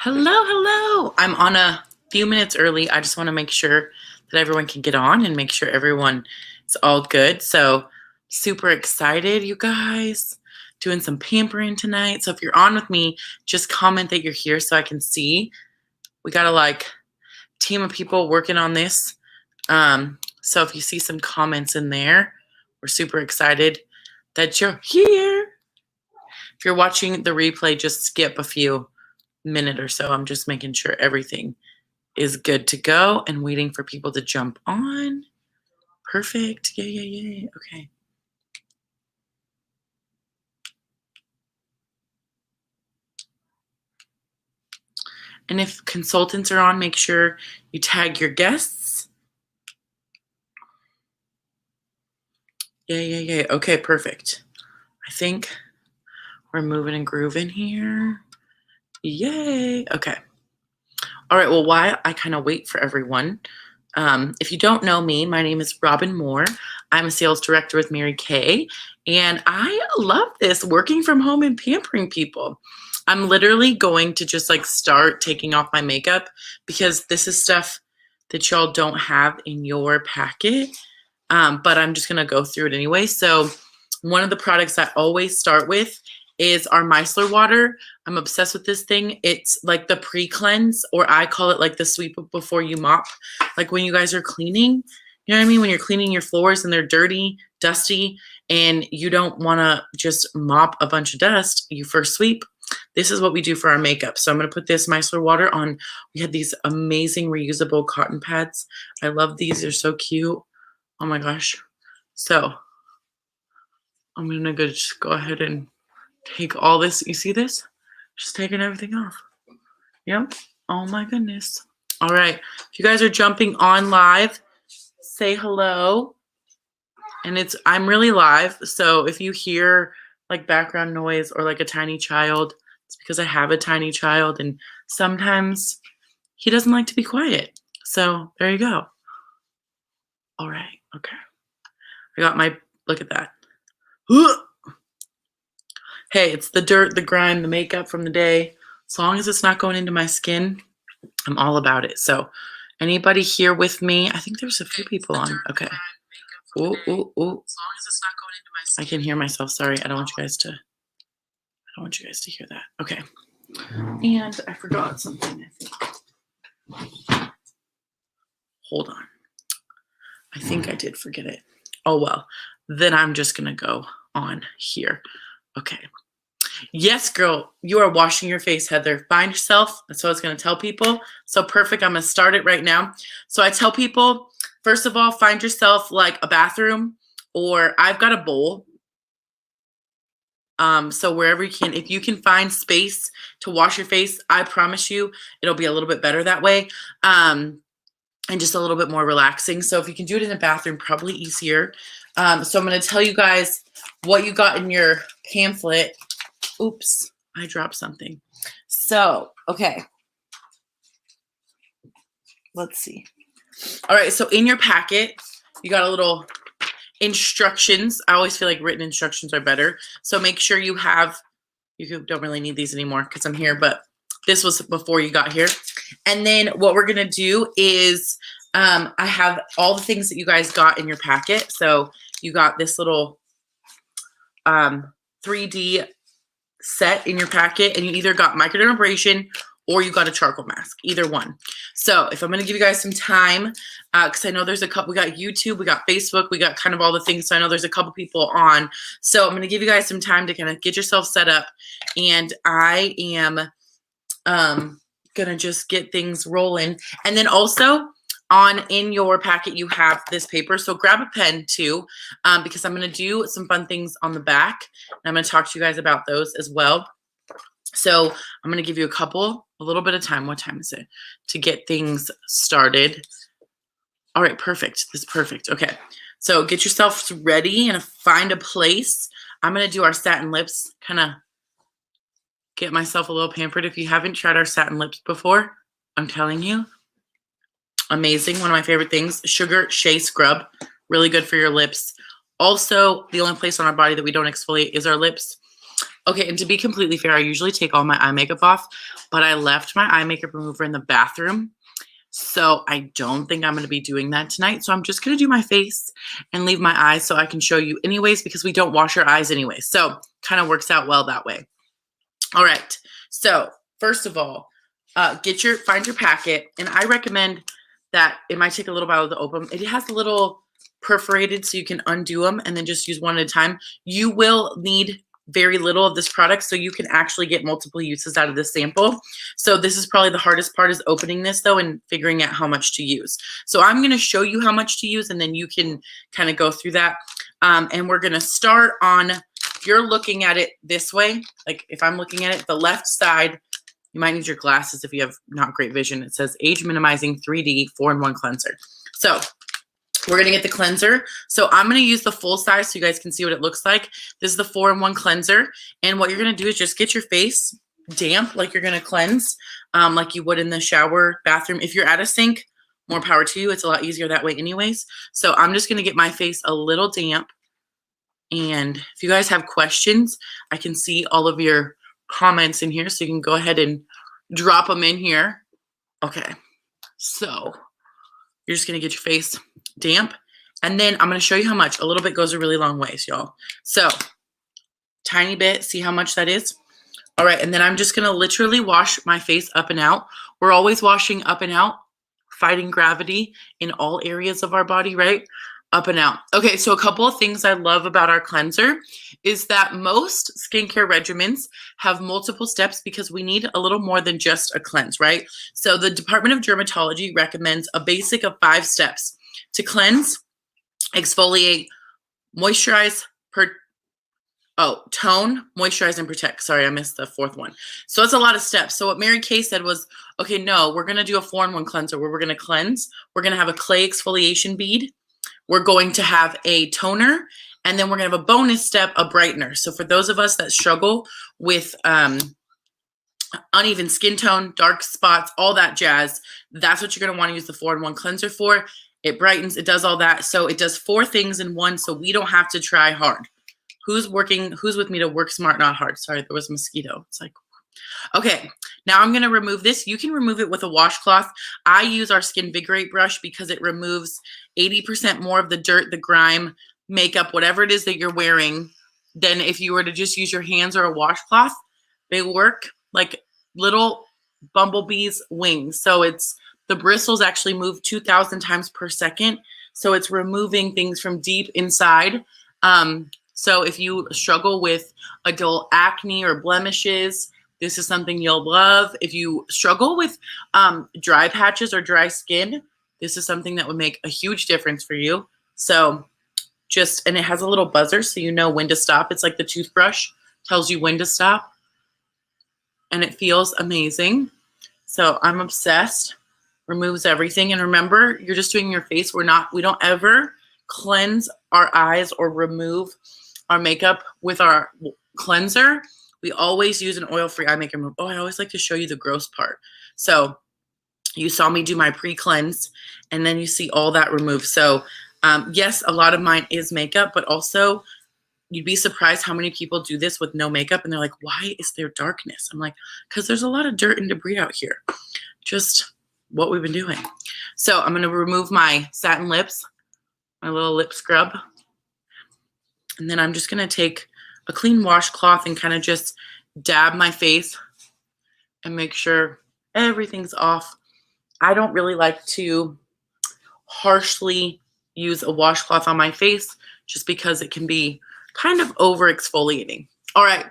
Hello, hello. I'm on a few minutes early. I just want to make sure that everyone can get on and make sure everyone is all good. So super excited, you guys. Doing some pampering tonight. So if you're on with me, just comment that you're here so I can see. We got a team of people working on this. So if you see some comments in there, we're super excited that you're here. If you're watching the replay, just skip a few minute or so. I'm just making sure everything is good to go and waiting for people to jump on. Perfect. Yay. Okay. And if consultants are on, make sure you tag your guests. Yay. Okay, perfect. I think we're moving and grooving here. Yay. Okay. All right, well, while I kind of wait for everyone, if you don't know me, my name is Robin Moore. I'm a sales director with Mary Kay, and I love this, working from home and pampering people. I'm literally going to just start taking off my makeup because this is stuff that y'all don't have in your packet, but I'm just going to go through it anyway. So one of the products I always start with is our micellar water. I'm obsessed with this thing. It's like the pre-cleanse, or I call it like the sweep before you mop. Like when you guys are cleaning, you know what I mean? When you're cleaning your floors and they're dirty, dusty, and you don't want to just mop a bunch of dust, you first sweep. This is what we do for our makeup. So I'm going to put this micellar water on. We had these amazing reusable cotton pads. I love these. They're so cute. Oh my gosh. So I'm going to just go ahead and take all this. You see this? Just taking everything off. Yep. Oh my goodness. All right. If you guys are jumping on live, say hello. And I'm really live. So if you hear background noise or a tiny child, it's because I have a tiny child and sometimes he doesn't like to be quiet. So there you go. All right. Okay. I got look at that. Hey, it's the dirt, the grime, the makeup from the day. As long as it's not going into my skin, I'm all about it. So anybody here with me? I think there's a few people on. Okay. Ooh. As long as it's not going into my skin. I can hear myself. Sorry. I don't want you guys to hear that. Okay. And I forgot something, I think. Hold on. I think I did forget it. Oh, well. Then I'm just going to go on here. Okay. Yes, girl, you are washing your face, Heather. Find yourself. That's what I was going to tell people. So perfect. I'm going to start it right now. So I tell people, first of all, find yourself a bathroom, or I've got a bowl. So wherever you can, if you can find space to wash your face, I promise you it'll be a little bit better that way. And just a little bit more relaxing. So if you can do it in a bathroom, probably easier. So I'm going to tell you guys what you got in your pamphlet. Oops, I dropped something. So, okay. Let's see. All right, so in your packet, you got a little instructions. I always feel like written instructions are better. So make sure you don't really need these anymore because I'm here, but this was before you got here. And then what we're going to do is I have all the things that you guys got in your packet. So you got this little 3D set in your packet, and you either got microdermabrasion or you got a charcoal mask, either one. So if I'm going to give you guys some time, because I know there's a couple, we got YouTube, we got Facebook, we got kind of all the things. So I know there's a couple people on. So I'm going to give you guys some time to kind of get yourself set up. And I am going to just get things rolling. And then also in your packet, you have this paper. So grab a pen too, because I'm going to do some fun things on the back. And I'm going to talk to you guys about those as well. So I'm going to give you a little bit of time. What time is it? To get things started. All right, perfect. This is perfect. Okay. So get yourself ready and find a place. I'm going to do our satin lips, kind of get myself a little pampered. If you haven't tried our satin lips before, I'm telling you, amazing. One of my favorite things. Sugar Shea Scrub. Really good for your lips. Also, the only place on our body that we don't exfoliate is our lips. Okay, and to be completely fair, I usually take all my eye makeup off, but I left my eye makeup remover in the bathroom. So I don't think I'm going to be doing that tonight. So I'm just going to do my face and leave my eyes so I can show you anyways, because we don't wash our eyes anyway. So kind of works out well that way. All right. So first of all, find your packet. And I recommend that it might take a little while to open. It has a little perforated so you can undo them and then just use one at a time. You will need very little of this product so you can actually get multiple uses out of this sample. So this is probably the hardest part, is opening this though and figuring out how much to use. So I'm going to show you how much to use and then you can kind of go through that. And we're going to start on, if you're looking at it this way, like if I'm looking at it, the left side, you might need your glasses if you have not great vision. It says age minimizing 3D 4-in-1 cleanser. So we're going to get the cleanser. So I'm going to use the full size so you guys can see what it looks like. This is the 4-in-1 cleanser. And what you're going to do is just get your face damp like you're going to cleanse, like you would in the shower, bathroom. If you're at a sink, more power to you. It's a lot easier that way anyways. So I'm just going to get my face a little damp. And if you guys have questions, I can see all of your comments in here. So you can go ahead and drop them in here. Okay. So you're just going to get your face damp. And then I'm going to show you how much. A little bit goes a really long ways, y'all. So tiny bit, see how much that is? All right. And then I'm just going to literally wash my face up and out. We're always washing up and out, fighting gravity in all areas of our body, right? Up and out. Okay, so a couple of things I love about our cleanser is that most skincare regimens have multiple steps because we need a little more than just a cleanse, right? So the Department of Dermatology recommends a basic of 5 steps to cleanse, exfoliate, moisturize, tone, moisturize, and protect. Sorry, I missed the 4th one. So that's a lot of steps. So what Mary Kay said was, okay, no, we're going to do a 4-in-1 cleanser where we're going to cleanse. We're going to have a clay exfoliation bead. We're going to have a toner, and then we're going to have a bonus step, a brightener. So for those of us that struggle with uneven skin tone, dark spots, all that jazz, that's what you're going to want to use the 4-in-1 cleanser for. It brightens, it does all that. So it does 4 things in one, so we don't have to try hard. Who's with me to work smart, not hard? Sorry, there was a mosquito. It's like, okay, now I'm going to remove this. You can remove it with a washcloth. I use our Skin Vigorate brush because it removes 80% more of the dirt, the grime, makeup, whatever it is that you're wearing, than if you were to just use your hands or a washcloth. They work like little bumblebees' wings. So the bristles actually move 2,000 times per second. So it's removing things from deep inside. So if you struggle with adult acne or blemishes, this is something you'll love. If you struggle with dry patches or dry skin, this is something that would make a huge difference for you. So and it has a little buzzer so you know when to stop. It's like the toothbrush tells you when to stop. And it feels amazing. So I'm obsessed. Removes everything. And remember, you're just doing your face. We don't ever cleanse our eyes or remove our makeup with our cleanser. We always use an oil-free eye makeup remover. Oh, I always like to show you the gross part. So you saw me do my pre-cleanse, and then you see all that removed. So yes, a lot of mine is makeup, but also you'd be surprised how many people do this with no makeup, and they're like, why is there darkness? I'm like, because there's a lot of dirt and debris out here. Just what we've been doing. So I'm going to remove my satin lips, my little lip scrub. And then I'm just going to take a clean washcloth and kind of just dab my face and make sure everything's off. I don't really like to harshly use a washcloth on my face just because it can be kind of over exfoliating. All right.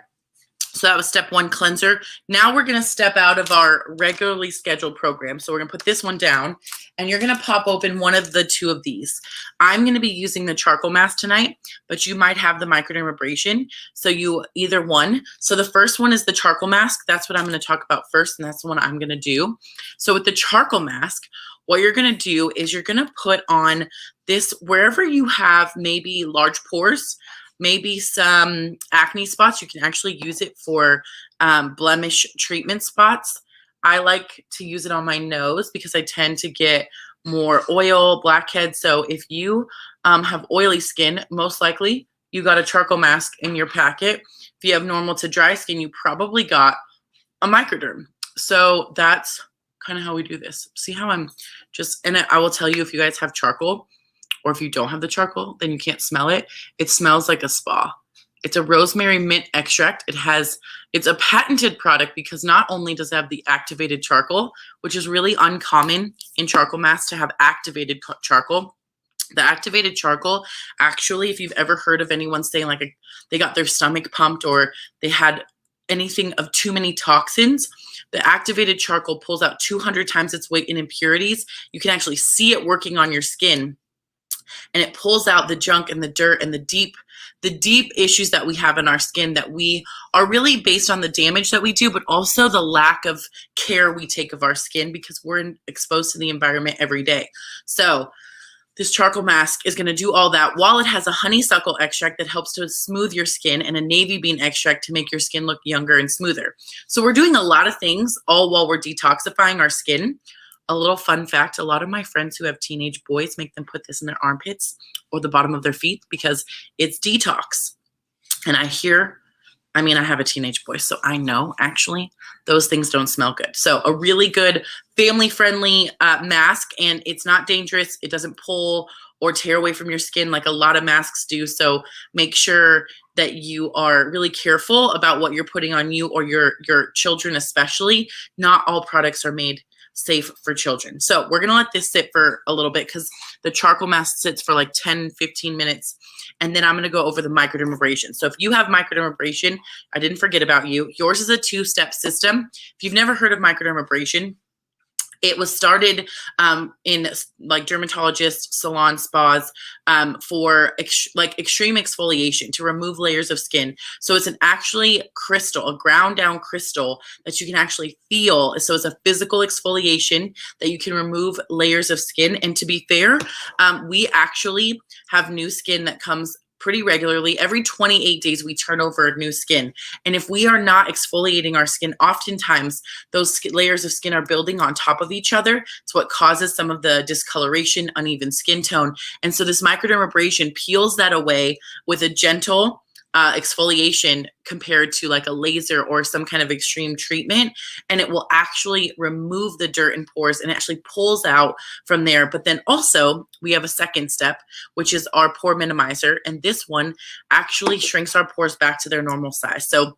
So that was step 1, cleanser. Now we're going to step out of our regularly scheduled program. So we're going to put this one down, and you're going to pop open one of the 2 of these. I'm going to be using the charcoal mask tonight, but you might have the microdermabrasion. So you either one. So the first one is the charcoal mask. That's what I'm going to talk about first, and that's the one I'm going to do. So with the charcoal mask, what you're going to do is you're going to put on this wherever you have maybe large pores, maybe some acne spots. You can actually use it for blemish treatment spots. I like to use it on my nose because I tend to get more oil, blackheads. So if you have oily skin, most likely you got a charcoal mask in your packet. If you have normal to dry skin, you probably got a microderm. So that's kind of how we do this. See how I'm just, and I will tell you, if you guys have charcoal, or if you don't have the charcoal, then you can't smell it. It smells like a spa. It's a rosemary mint extract. It's a patented product because not only does it have the activated charcoal, which is really uncommon in charcoal masks to have activated charcoal. The activated charcoal, actually, if you've ever heard of anyone saying like they got their stomach pumped or they had anything of too many toxins, the activated charcoal pulls out 200 times its weight in impurities. You can actually see it working on your skin, and it pulls out the junk and the dirt and the deep issues that we have in our skin that we are really based on the damage that we do, but also the lack of care we take of our skin because we're exposed to the environment every day. So this charcoal mask is going to do all that while it has a honeysuckle extract that helps to smooth your skin and a navy bean extract to make your skin look younger and smoother. So we're doing a lot of things all while we're detoxifying our skin. A little fun fact, a lot of my friends who have teenage boys make them put this in their armpits or the bottom of their feet because it's detox. And I have a teenage boy, so I know actually those things don't smell good. So a really good family-friendly mask, and it's not dangerous. It doesn't pull or tear away from your skin like a lot of masks do. So make sure that you are really careful about what you're putting on you or your children especially. Not all products are made safe for children. So we're going to let this sit for a little bit because the charcoal mask sits for like 10, 15 minutes. And then I'm going to go over the microdermabrasion. So if you have microdermabrasion, I didn't forget about you. Yours is a 2-step system. If you've never heard of microdermabrasion, it was started in like dermatologists, salon spas for extreme exfoliation to remove layers of skin. So it's an actually crystal, a ground down crystal that you can actually feel. So it's a physical exfoliation that you can remove layers of skin. And to be fair, we actually have new skin that comes pretty regularly. Every 28 days, we turn over new skin. And if we are not exfoliating our skin, oftentimes those layers of skin are building on top of each other. It's what causes some of the discoloration, uneven skin tone. And so this microdermabrasion peels that away with a gentle exfoliation compared to like a laser or some kind of extreme treatment, and it will actually remove the dirt and pores and actually pulls out from there. But then also we have a second step, which is our pore minimizer, and this one actually shrinks our pores back to their normal size. So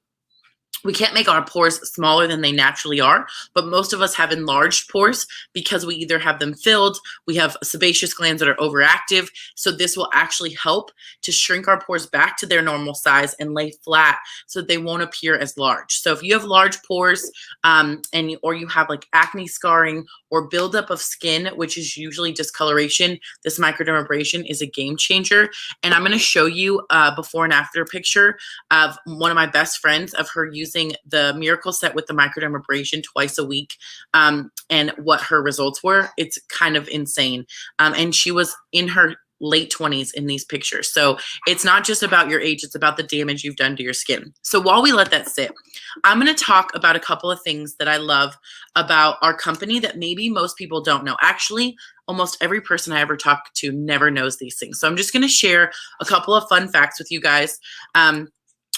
we can't make our pores smaller than they naturally are, but most of us have enlarged pores because we either have them filled, we have sebaceous glands that are overactive. So this will actually help to shrink our pores back to their normal size and lay flat so that they won't appear as large. So if you have large pores or you have like acne scarring or buildup of skin, which is usually discoloration, this microdermabrasion is a game changer. And I'm going to show you a before and after picture of one of my best friends, of her using the Miracle Set with the microdermabrasion twice a week, and what her results were. It's kind of insane. And she was in her late 20s in these pictures. So it's not just about your age, it's about the damage you've done to your skin. So while we let that sit, I'm going to talk about a couple of things that I love about our company that maybe most people don't know. Actually, almost every person I ever talk to never knows these things. So I'm just going to share a couple of fun facts with you guys.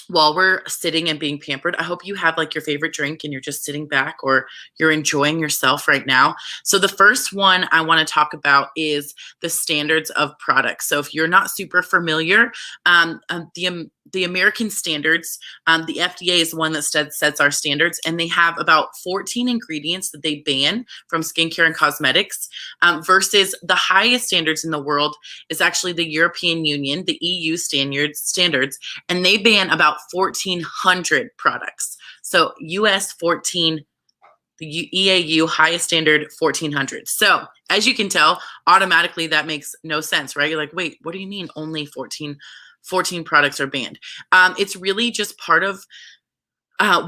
While we're sitting and being pampered. I hope you have like your favorite drink and you're just sitting back or you're enjoying yourself right now. So the first one I want to talk about is the standards of products. So if you're not super familiar, the American standards, the FDA is the one that sets our standards, and they have about 14 ingredients that they ban from skincare and cosmetics, versus the highest standards in the world is actually the European Union, the EU standards, and they ban about 1,400 products. So US 14, the EAU highest standard 1,400. So as you can tell, automatically that makes no sense, right? You're like, wait, what do you mean only 14 products are banned? It's really just part of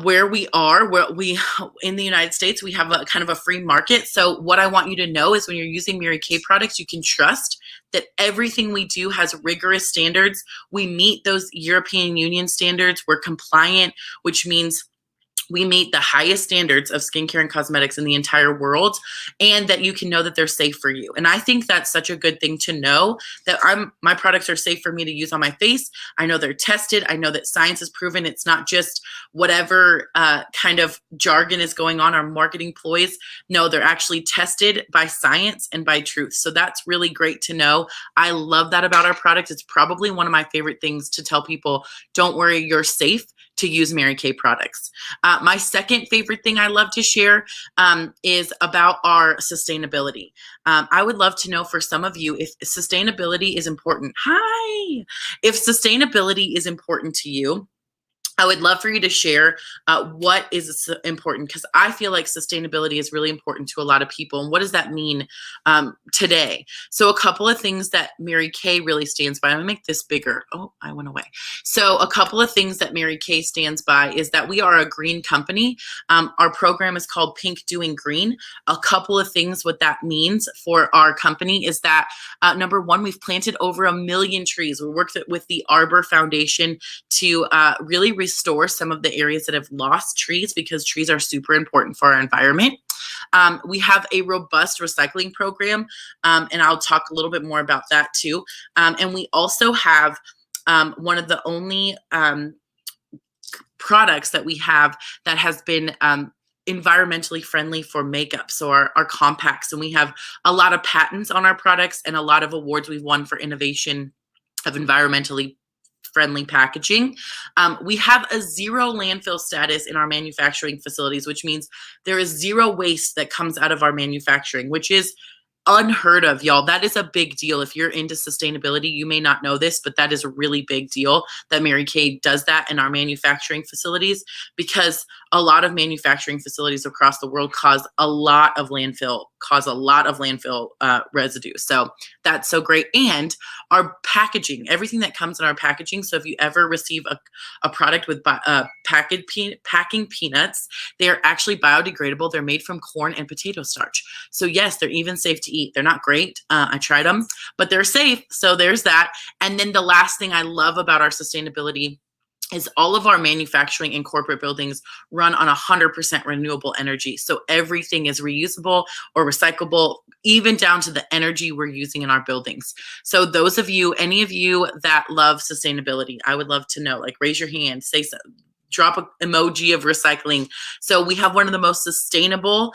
where we are, in the United States, we have a kind of a free market. So what I want you to know is when you're using Mary Kay products, you can trust that everything we do has rigorous standards. We meet those European Union standards. We're compliant, which means we meet the highest standards of skincare and cosmetics in the entire world, and that you can know that they're safe for you. And I think that's such a good thing to know, that my products are safe for me to use on my face. I know they're tested. I know that science has proven it's not just whatever kind of jargon is going on, our marketing ploys. No, they're actually tested by science and by truth. So that's really great to know. I love that about our product. It's probably one of my favorite things to tell people. Don't worry, you're safe to use Mary Kay products. My second favorite thing I love to share is about our sustainability. I would love to know, for some of you, if sustainability is important. Hi! If sustainability is important to you, I would love for you to share what is important, because I feel like sustainability is really important to a lot of people. And what does that mean today? So a couple of things that Mary Kay really stands by. I'm gonna make this bigger. Oh, I went away. So a couple of things that Mary Kay stands by is that we are a green company. Our program is called Pink Doing Green. A couple of things what that means for our company is that number one, we've planted over 1 million trees. We worked with the Arbor Foundation to really restore some of the areas that have lost trees, because trees are super important for our environment. We have a robust recycling program, and I'll talk a little bit more about that too. And we also have one of the only products that we have that has been environmentally friendly for makeup. So our compacts, and we have a lot of patents on our products and a lot of awards we've won for innovation of environmentally friendly packaging. We have a 0 landfill status in our manufacturing facilities, which means there is 0 waste that comes out of our manufacturing, which is unheard of, y'all. That is a big deal. If you're into sustainability, you may not know this, but that is a really big deal that Mary Kay does that in our manufacturing facilities, because a lot of manufacturing facilities across the world cause a lot of landfill residue. So that's so great. And our packaging, everything that comes in our packaging. So if you ever receive a product with packing peanuts, they are actually biodegradable. They're made from corn and potato starch. So yes, they're even safe to eat. They're not great. I tried them, but they're safe. So there's that. And then the last thing I love about our sustainability is all of our manufacturing and corporate buildings run on 100% renewable energy. So everything is reusable or recyclable, even down to the energy we're using in our buildings. So those of you, any of you that love sustainability, I would love to know, like, raise your hand, say so, drop an emoji of recycling. So we have one of the most sustainable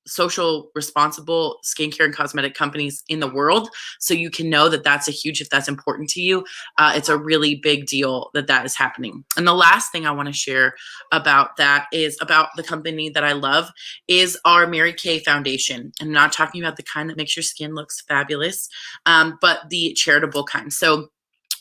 social responsible skincare and cosmetic companies in the world. So you can know that that's a huge, if that's important to you, it's a really big deal that that is happening. And the last thing I want to share about that is about the company that I love is our Mary Kay Foundation. I'm not talking about the kind that makes your skin looks fabulous, but the charitable kind. So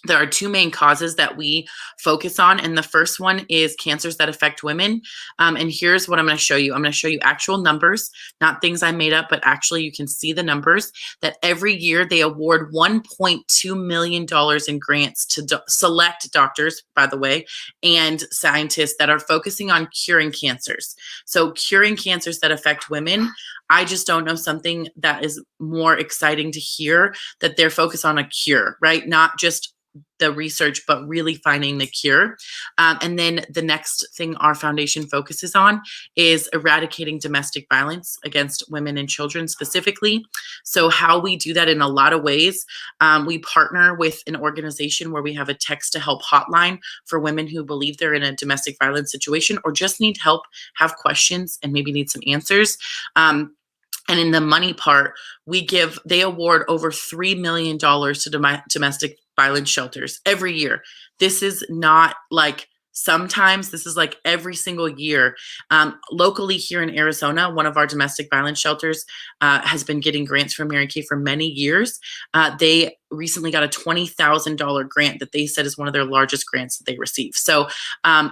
there are 2 main causes that we focus on. And the first one is cancers that affect women. And here's what I'm going to show you. I'm going to show you actual numbers, not things I made up, but actually you can see the numbers, that every year they award $1.2 million in grants to select doctors, by the way, and scientists that are focusing on curing cancers. So curing cancers that affect women. I just don't know something that is more exciting to hear, that they're focused on a cure, right? Not just the research, but really finding the cure. And then the next thing our foundation focuses on is eradicating domestic violence against women and children specifically. So how we do that in a lot of ways, we partner with an organization where we have a text to help hotline for women who believe they're in a domestic violence situation or just need help, have questions, and maybe need some answers. And in the money part, they award over $3 million to domestic violence shelters every year. This is not like sometimes, this is like every single year. Locally here in Arizona, one of our domestic violence shelters has been getting grants from Mary Kay for many years. They recently got a $20,000 grant that they said is one of their largest grants that they receive. So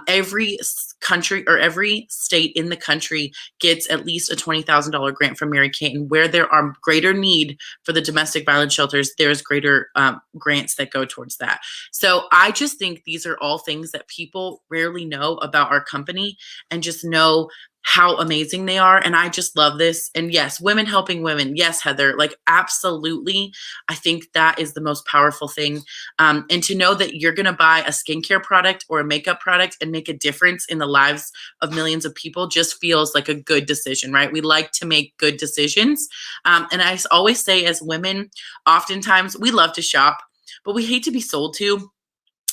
every country or every state in the country gets at least a $20,000 grant from Mary Kay. And where there are greater need for the domestic violence shelters, there's greater grants that go towards that. So I just think these are all things that people rarely know about our company, and just know how amazing they are. And I just love this. And yes, women helping women. Yes, Heather, like absolutely. I think that is the most powerful thing. And to know that you're going to buy a skincare product or a makeup product and make a difference in the lives of millions of people just feels like a good decision, right? We like to make good decisions. And I always say, as women, oftentimes we love to shop, but we hate to be sold to.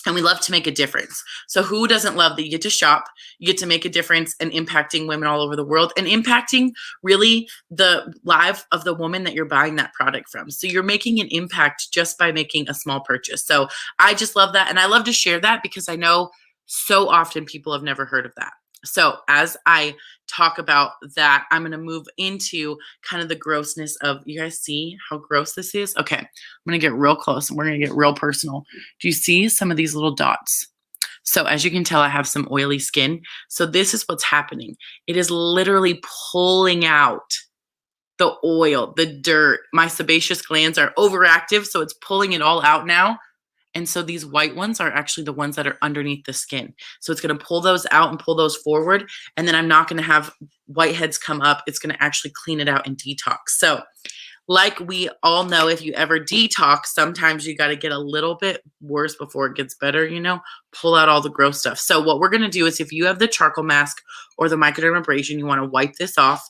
And we love to make a difference. So who doesn't love that you get to shop, you get to make a difference and impacting women all over the world and impacting really the life of the woman that you're buying that product from. So you're making an impact just by making a small purchase. So I just love that. And I love to share that because I know so often people have never heard of that. So as I talk about that, I'm going to move into kind of the grossness of, you guys see how gross this is? Okay, I'm going to get real close and we're going to get real personal. Do you see some of these little dots? So as you can tell, I have some oily skin. So this is what's happening. It is literally pulling out the oil, the dirt. My sebaceous glands are overactive, so it's pulling it all out now. And so these white ones are actually the ones that are underneath the skin. So it's going to pull those out and pull those forward. And then I'm not going to have whiteheads come up. It's going to actually clean it out and detox. So like we all know, if you ever detox, sometimes you got to get a little bit worse before it gets better, you know, pull out all the gross stuff. So what we're going to do is, if you have the charcoal mask or the microdermabrasion, you want to wipe this off.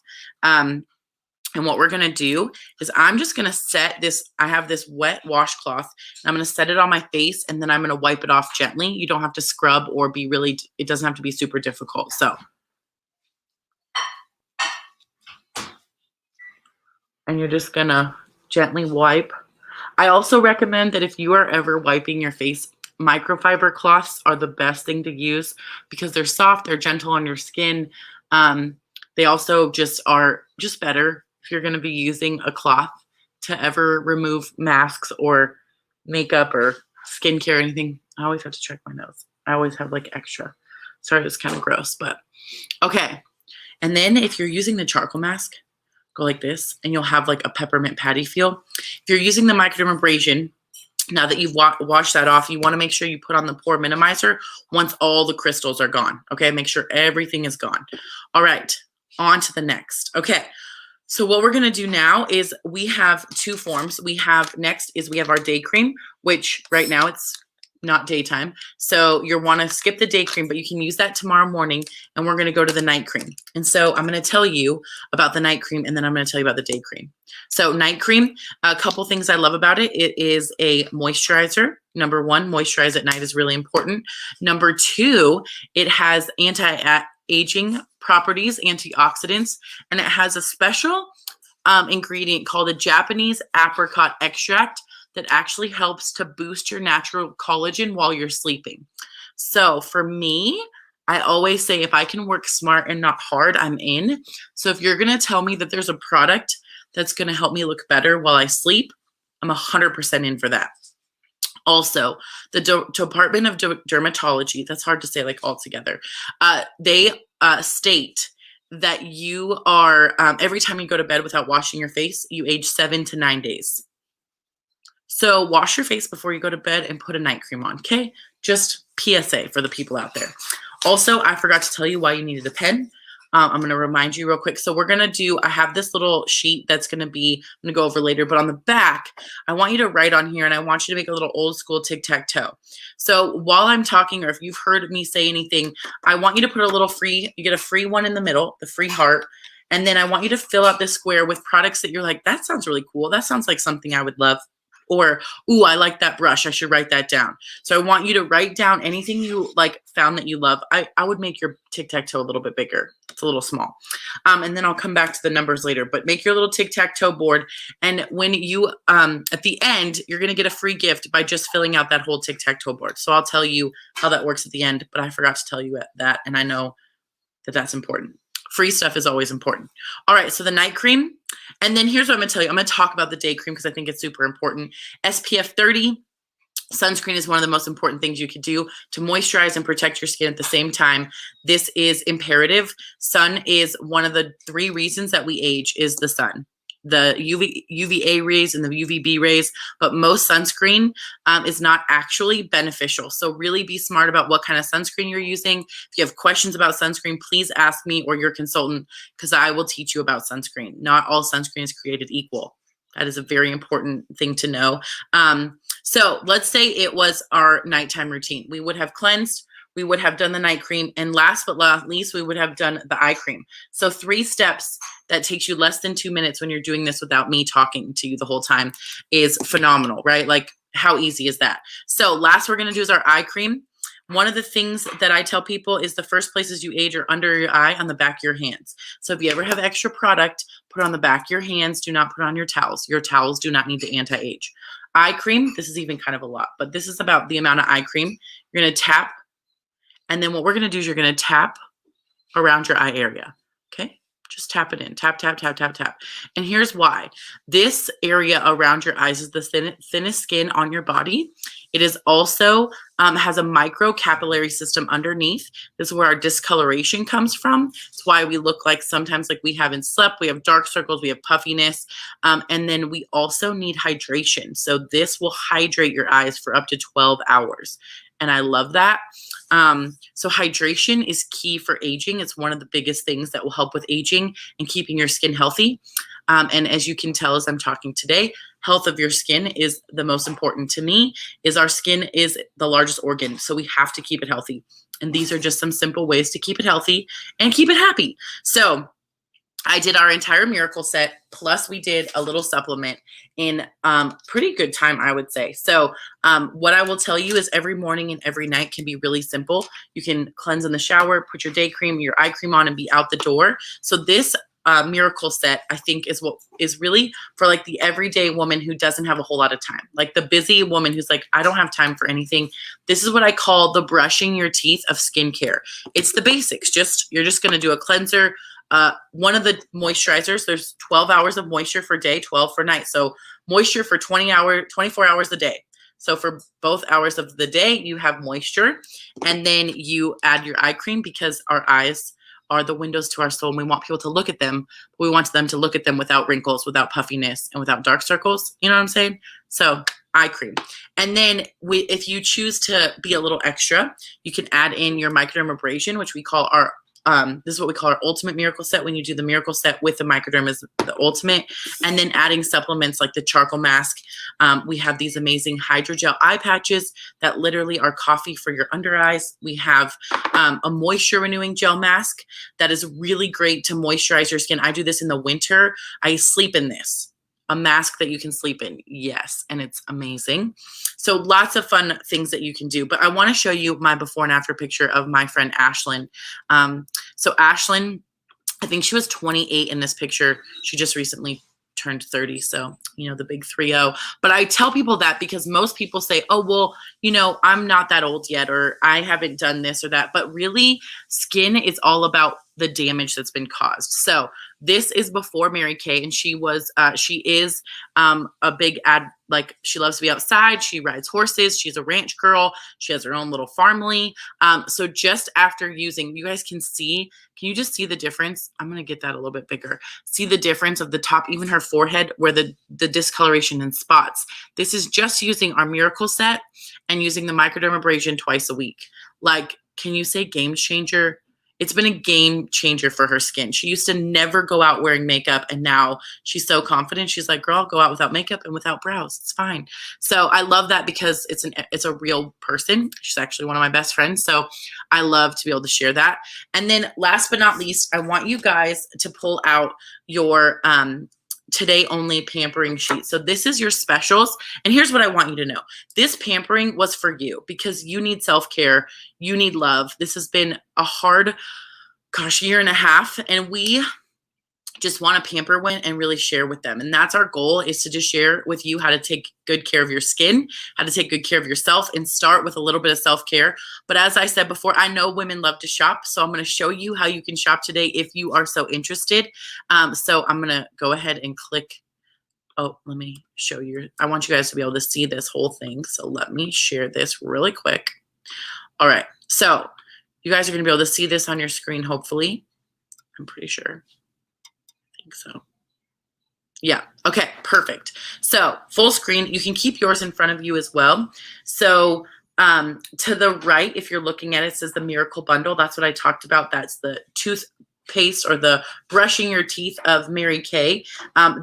And what we're going to do is I'm just going to set this, I have this wet washcloth, and I'm going to set it on my face, and then I'm going to wipe it off gently. You don't have to scrub or be really, it doesn't have to be super difficult. So, and you're just going to gently wipe. I also recommend that if you are ever wiping your face, microfiber cloths are the best thing to use because they're soft, they're gentle on your skin. They also just are just better if you're going to be using a cloth to ever remove masks or makeup or skincare or anything. I always have to check my nose. I always have like extra. Sorry, it's kind of gross, but okay. And then if you're using the charcoal mask, go like this and you'll have like a peppermint patty feel. If you're using the microdermabrasion, now that you've washed that off, you want to make sure you put on the pore minimizer once all the crystals are gone. Okay, make sure everything is gone. All right, on to the next. Okay. So what we're going to do now is we have two forms. We have our day cream, which right now it's not daytime. So you'll want to skip the day cream, but you can use that tomorrow morning, and we're going to go to the night cream. And so I'm going to tell you about the night cream, and then I'm going to tell you about the day cream. So night cream, a couple things I love about it. It is a moisturizer. Number one, moisturize at night is really important. Number two, it has anti-aging properties, antioxidants, and it has a special ingredient called a Japanese apricot extract that actually helps to boost your natural collagen while you're sleeping. So for me, I always say if I can work smart and not hard, I'm in. So if you're going to tell me that there's a product that's going to help me look better while I sleep, I'm 100% in for that. Also, the Department of Dermatology, that's hard to say like all together, they state that you are, every time you go to bed without washing your face, you age 7 to 9 days. So wash your face before you go to bed and put a night cream on, okay? Just PSA for the people out there. Also, I forgot to tell you why you needed a pen. I'm going to remind you real quick. So we're going to do, I have this little sheet that's going to be, I'm going to go over later, but on the back, I want you to write on here, and I want you to make a little old school tic-tac-toe. So while I'm talking, or if you've heard me say anything, I want you to put a little free, you get a free one in the middle, the free heart. And then I want you to fill out this square with products that you're like, that sounds really cool. That sounds like something I would love. Or, ooh, I like that brush. I should write that down. So I want you to write down anything you like found that you love. I would make your tic-tac-toe a little bit bigger. It's a little small. And then I'll come back to the numbers later. But make your little tic-tac-toe board. And when you, at the end, you're going to get a free gift by just filling out that whole tic-tac-toe board. So I'll tell you how that works at the end. But I forgot to tell you that. And I know that that's important. Free stuff is always important. All right, so the night cream. And then here's what I'm going to tell you. I'm going to talk about the day cream because I think it's super important. SPF 30. Sunscreen is one of the most important things you could do to moisturize and protect your skin at the same time. This is imperative. Sun is one of the 3 reasons that we age is the sun. the UVA rays and the UVB rays, but most sunscreen is not actually beneficial. So really be smart about what kind of sunscreen you're using. If you have questions about sunscreen, please ask me or your consultant, because I will teach you about sunscreen. Not all sunscreen is created equal. That is a very important thing to know. So let's say it was our nighttime routine. We would have cleansed, we would have done the night cream, and last but not least, we would have done the eye cream. So 3 steps that takes you less than 2 minutes when you're doing this without me talking to you the whole time is phenomenal, right? Like, how easy is that? So last we're gonna do is our eye cream. One of the things that I tell people is the first places you age are under your eye, on the back of your hands. So if you ever have extra product, put it on the back of your hands. Do not put it on your towels. Your towels do not need to anti-age. Eye cream, this is even kind of a lot, but this is about the amount of eye cream. You're gonna tap, and then what we're gonna do is you're gonna tap around your eye area, okay? Just tap it in, tap, tap, tap, tap, tap. And here's why. This area around your eyes is the thinnest skin on your body. It is also has a micro capillary system underneath. This is where our discoloration comes from. It's why we look like sometimes like we haven't slept, we have dark circles, we have puffiness. And then we also need hydration. So this will hydrate your eyes for up to 12 hours. And I love that. So hydration is key for aging. It's one of the biggest things that will help with aging and keeping your skin healthy. And as you can tell as I'm talking today, health of your skin is the most important to me. Is our skin is the largest organ, so we have to keep it healthy. And these are just some simple ways to keep it healthy and keep it happy. So I did our entire miracle set, plus we did a little supplement in pretty good time, I would say. So what I will tell you is every morning and every night can be really simple. You can cleanse in the shower, put your day cream, your eye cream on, and be out the door. So this miracle set, I think, is what is really for like the everyday woman who doesn't have a whole lot of time. Like the busy woman who's like, I don't have time for anything. This is what I call the brushing your teeth of skincare. It's the basics. You're just going to do a cleanser. One of the moisturizers, there's 12 hours of moisture for day, 12 for night. So moisture for 24 hours a day. So for both hours of the day, you have moisture, and then you add your eye cream, because our eyes are the windows to our soul, and we want people to look at them, but we want them to look at them without wrinkles, without puffiness, and without dark circles. You know what I'm saying? So eye cream. And then if you choose to be a little extra, you can add in your microdermabrasion, which we call our this is what we call our ultimate miracle set. When you do the miracle set with the microderm is the ultimate. And then adding supplements like the charcoal mask. We have these amazing hydrogel eye patches that literally are coffee for your under eyes. We have a moisture renewing gel mask that is really great to moisturize your skin. I do this in the winter. I sleep in this. A mask that you can sleep in. Yes. And it's amazing. So lots of fun things that you can do. But I want to show you my before and after picture of my friend Ashlyn. So Ashlyn, I think she was 28 in this picture. She just recently turned 30. So, you know, the big 3-0. But I tell people that because most people say, oh, well, you know, I'm not that old yet, or I haven't done this or that. But really, skin is all about the damage that's been caused. So this is before Mary Kay, and she is a big like she loves to be outside. She rides horses. She's a ranch girl. She has her own little family. So just after using, you guys can you just see the difference? I'm going to get that a little bit bigger. See the difference of the top, even her forehead, where the discoloration and spots. This is just using our miracle set and using the microdermabrasion twice a week. Like, can you say game changer? It's been a game changer for her skin. She used to never go out wearing makeup, and now she's so confident. She's like, girl, I'll go out without makeup and without brows. It's fine. So I love that because it's a real person. She's actually one of my best friends. So I love to be able to share that. And then last but not least, I want you guys to pull out your today only pampering sheet. So this is your specials. And here's what I want you to know. This pampering was for you because you need self-care. You need love. This has been a hard, year and a half. And we just want to pamper one and really share with them. And that's our goal, is to just share with you how to take good care of your skin, how to take good care of yourself, and start with a little bit of self-care. But as I said before, I know women love to shop. So I'm going to show you how you can shop today if you are so interested. So I'm going to go ahead and click. Oh, let me show you. I want you guys to be able to see this whole thing. So let me share this really quick. All right. So you guys are going to be able to see this on your screen, hopefully. I'm pretty sure. So Yeah. Okay, perfect. So full screen, you can keep yours in front of you as well. So to the right, if you're looking at it, it says the Miracle Bundle. That's what I talked about. That's the toothpaste or the brushing your teeth of Mary Kay.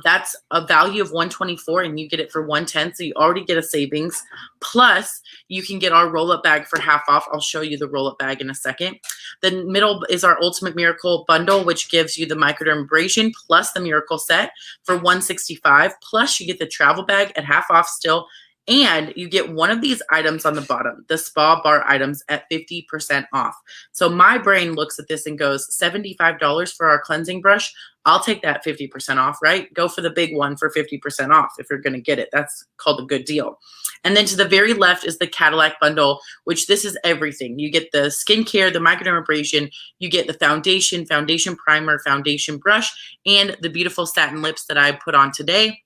That's a value of 124 and you get it for 110. So you already get a savings. Plus, you can get our roll-up bag for half off. I'll show you the roll-up bag in a second. The middle is our Ultimate Miracle Bundle, which gives you the microdermabrasion plus the Miracle Set for 165. Plus, you get the travel bag at half off still. And you get one of these items on the bottom, the spa bar items at 50% off. So my brain looks at this and goes, $75 for our cleansing brush. I'll take that 50% off, right? Go for the big one for 50% off if you're going to get it. That's called a good deal. And then to the very left is the Cadillac Bundle, which this is everything. You get the skincare, the microdermabrasion, you get the foundation, foundation primer, foundation brush, and the beautiful satin lips that I put on today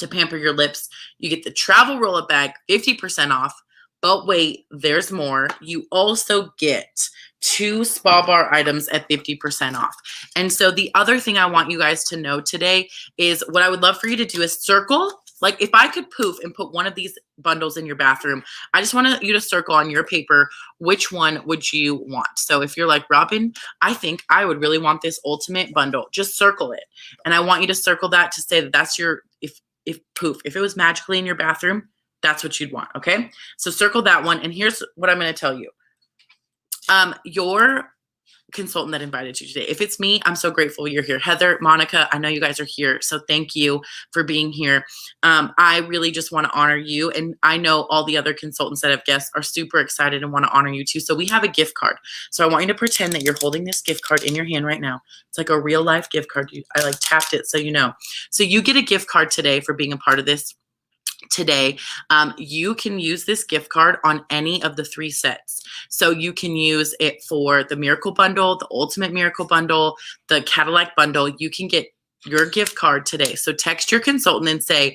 to pamper your lips. You get the travel roll-up bag, 50% off. But wait, there's more. You also get 2 spa bar items at 50% off. And so the other thing I want you guys to know today is what I would love for you to do is circle. Like if I could poof and put one of these bundles in your bathroom, I just want you to circle on your paper, which one would you want? So if you're like, Robin, I think I would really want this ultimate bundle, just circle it. And I want you to circle that to say that that's your, if poof, if it was magically in your bathroom, that's what you'd want. Okay. So circle that one. And here's what I'm going to tell you. Your consultant that invited you today. If it's me, I'm so grateful you're here. Heather, Monica, I know you guys are here. So thank you for being here. I really just want to honor you. And I know all the other consultants that have guests are super excited and want to honor you too. So we have a gift card. So I want you to pretend that you're holding this gift card in your hand right now. It's like a real life gift card. I like tapped it so you know. So you get a gift card today for being a part of this. Today, you can use this gift card on any of the 3 sets. So you can use it for the Miracle Bundle, the Ultimate Miracle Bundle, the Cadillac Bundle. You can get your gift card today. So text your consultant and say,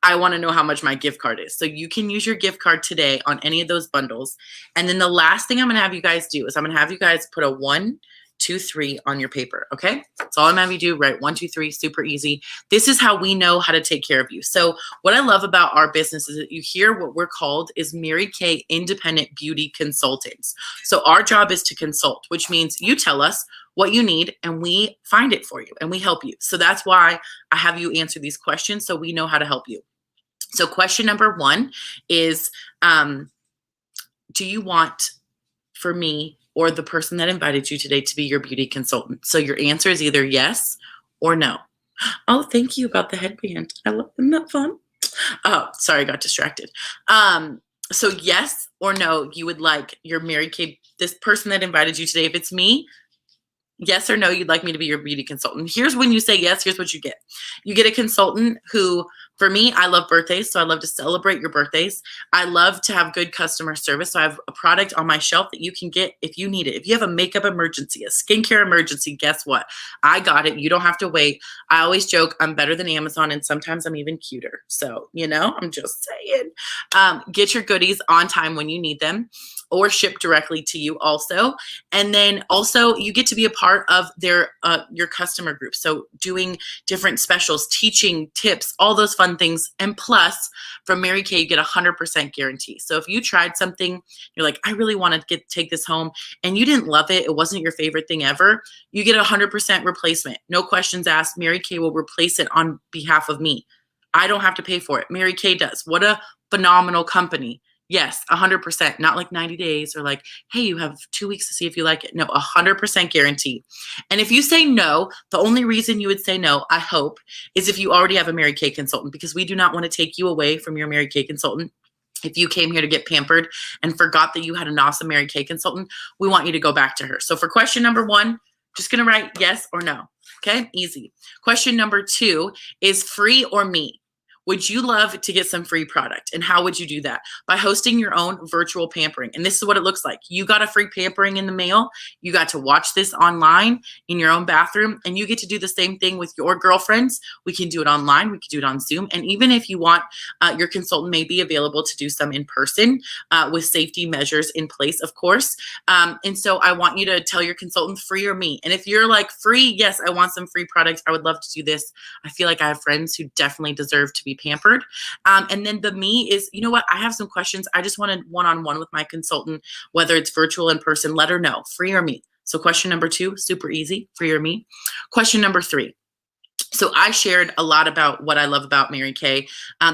I want to know how much my gift card is. So you can use your gift card today on any of those bundles. And then the last thing I'm going to have you guys do is I'm going to have you guys put a 1, 2, 3 on your paper. Okay. That's all I'm having you do. Right. 1, 2, 3, super easy. This is how we know how to take care of you. So what I love about our business is that you hear what we're called is Mary Kay Independent Beauty Consultants. So our job is to consult, which means you tell us what you need and we find it for you and we help you. So that's why I have you answer these questions so we know how to help you. So question number 1 is, do you want for me or the person that invited you today to be your beauty consultant? So your answer is either yes or no. Oh, thank you about the headband. I love, isn't that fun? Oh, sorry, I got distracted. So yes or no, you would like your Mary Kay, this person that invited you today. If it's me, yes or no, you'd like me to be your beauty consultant. Here's when you say yes, here's what you get. You get a consultant who, for me, I love birthdays, so I love to celebrate your birthdays. I love to have good customer service, so I have a product on my shelf that you can get if you need it. If you have a makeup emergency, a skincare emergency, guess what? I got it. You don't have to wait. I always joke I'm better than Amazon, and sometimes I'm even cuter. So, I'm just saying. Get your goodies on time when you need them or ship directly to you also. And then also you get to be a part of their your customer group. So doing different specials, teaching tips, all those fun things. And plus from Mary Kay, you get 100% guarantee. So if you tried something, you're like, I really want to take this home and you didn't love it, it wasn't your favorite thing ever, you get 100% replacement. No questions asked. Mary Kay will replace it on behalf of me. I don't have to pay for it. Mary Kay does. What a phenomenal company. Yes, 100%, not like 90 days or like, hey, you have 2 weeks to see if you like it. No, 100% guarantee. And if you say no, the only reason you would say no, I hope, is if you already have a Mary Kay consultant, because we do not want to take you away from your Mary Kay consultant. If you came here to get pampered and forgot that you had an awesome Mary Kay consultant, we want you to go back to her. So for question number 1, just going to write yes or no. Okay, easy. Question number 2 is free or me. Would you love to get some free product? And how would you do that? By hosting your own virtual pampering. And this is what it looks like. You got a free pampering in the mail. You got to watch this online in your own bathroom, and you get to do the same thing with your girlfriends. We can do it online. We can do it on Zoom. And even if you want, your consultant may be available to do some in person with safety measures in place, of course. And so I want you to tell your consultant, free or me. And if you're like, free, yes, I want some free products. I would love to do this. I feel like I have friends who definitely deserve to be pampered. And then the me is, you know what? I have some questions. I just wanted one-on-one with my consultant, whether it's virtual, in person, let her know, free or me. So question number 2, super easy, free or me. Question number 3. So I shared a lot about what I love about Mary Kay.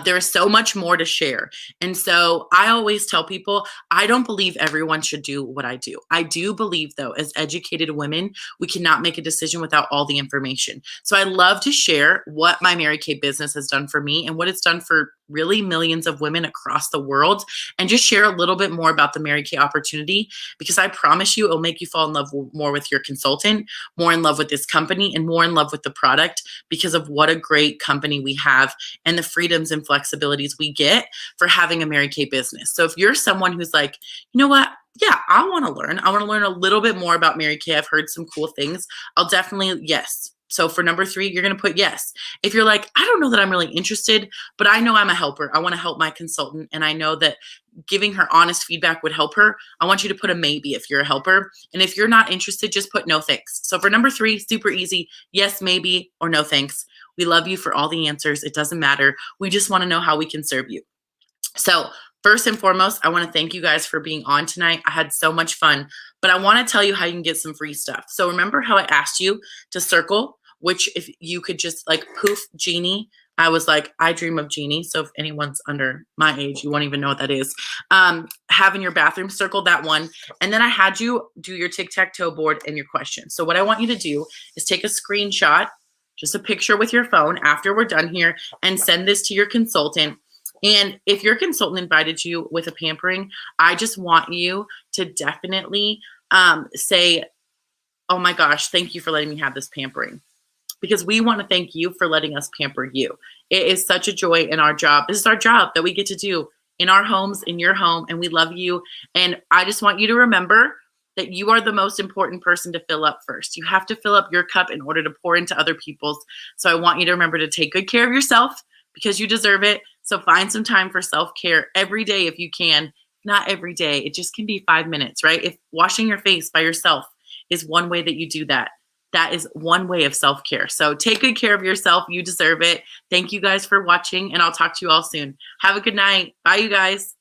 There is so much more to share. And so I always tell people, I don't believe everyone should do what I do. I do believe, though, as educated women, we cannot make a decision without all the information. So I love to share what my Mary Kay business has done for me and what it's done for really millions of women across the world, and just share a little bit more about the Mary Kay opportunity, because I promise you, it'll make you fall in love more with your consultant, more in love with this company, and more in love with the product, because of what a great company we have and the freedoms and flexibilities we get for having a Mary Kay business. So if you're someone who's like, you know what? Yeah, I want to learn. I want to learn a little bit more about Mary Kay. I've heard some cool things. I'll definitely, yes. So for number 3, you're going to put yes. If you're like, I don't know that I'm really interested, but I know I'm a helper. I want to help my consultant, and I know that giving her honest feedback would help her. I want you to put a maybe if you're a helper. And if you're not interested, just put no thanks. So for number 3, super easy. Yes, maybe, or no thanks. We love you for all the answers. It doesn't matter. We just want to know how we can serve you. So first and foremost, I want to thank you guys for being on tonight. I had so much fun, but I want to tell you how you can get some free stuff. So remember how I asked you to circle, which if you could just like poof, genie. I was like, I dream of genie. So if anyone's under my age, you won't even know what that is. Have in your bathroom, circle that one. And then I had you do your tic-tac-toe board and your questions. So what I want you to do is take a screenshot, just a picture with your phone after we're done here, and send this to your consultant. And if your consultant invited you with a pampering, I just want you to definitely say, oh my gosh, thank you for letting me have this pampering. Because we want to thank you for letting us pamper you. It is such a joy in our job. This is our job that we get to do in our homes, in your home, and we love you. And I just want you to remember that you are the most important person to fill up first. You have to fill up your cup in order to pour into other people's. So I want you to remember to take good care of yourself, because you deserve it. So find some time for self-care every day if you can. Not every day. It just can be 5 minutes, right? If washing your face by yourself is one way that you do that, that is one way of self-care. So take good care of yourself. You deserve it. Thank you guys for watching, and I'll talk to you all soon. Have a good night. Bye, you guys.